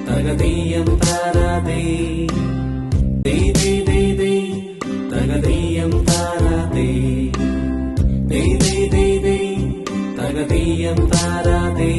തകതീയം താരാതേ തകതീയം താരാതേ തകതീയം താരാതേ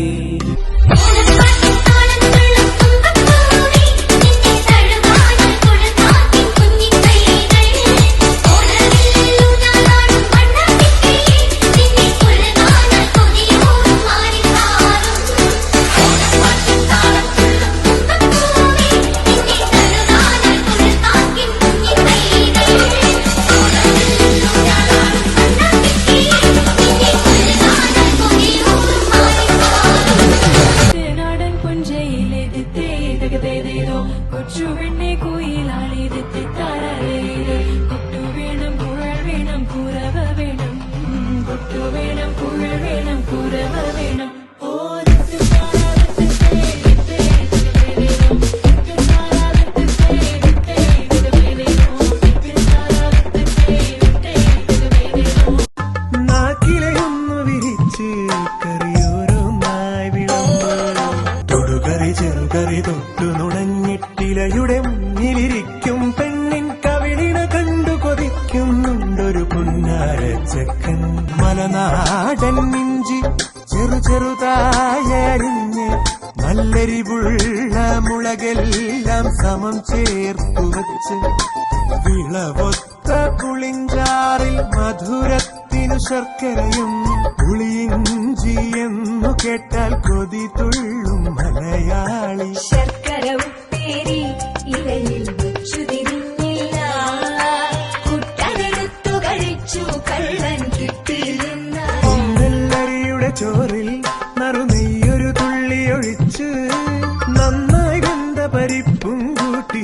കൊച്ചുവെണ്ണെ കുയിലാളിരുത്തി തരവേത് കൊട്ടു വേണം കുഴൽ വേണം കുറവ വേണം കൊട്ടു വേണം കുഴൽ വേണം കുറവ വേണം നാക്കിലയൊന്നു വിരിച്ച് കറിയോരോന്നായി വിളമ്പ് തൊടുകറി ചെറുകറി തൊട്ടു നുണഞ്ഞിട്ടിലയുടെ മുന്നിലിരിക്കും പെണ്ണിൻ കവിളിണ കണ്ടു കൊതിക്കുന്നുണ്ടൊരു പുന്നാരച്ചക്കൻ മലനാടൻ ഇഞ്ചി ചെറുതായരിഞ്ഞ് നല്ലരിവുള്ള മുളകെല്ലാം സമം ചേർത്തു വച്ച് വിളവൊത്ത പുളിഞ്ചാറിൽ മധുരത്തിനു ശർക്കരയും പുളിയിഞ്ചി എന്നു കേട്ടാൽ കൊതി തുള്ളും മലയാളി ശർക്കര ഉപ്പേരി ഇലയിൽ വെച്ചു തിരിഞ്ഞില്ല കുട്ടനെടുത്തു കഴിച്ചു കള്ളൻ കിട്ടിയിരുന്ന നെല്ലരിയുടെ ചോറിൽ നറുനെയ്യൊരു തുള്ളി ഒഴിച്ച് നന്നായി വെന്ത പരിപ്പും കൂട്ടി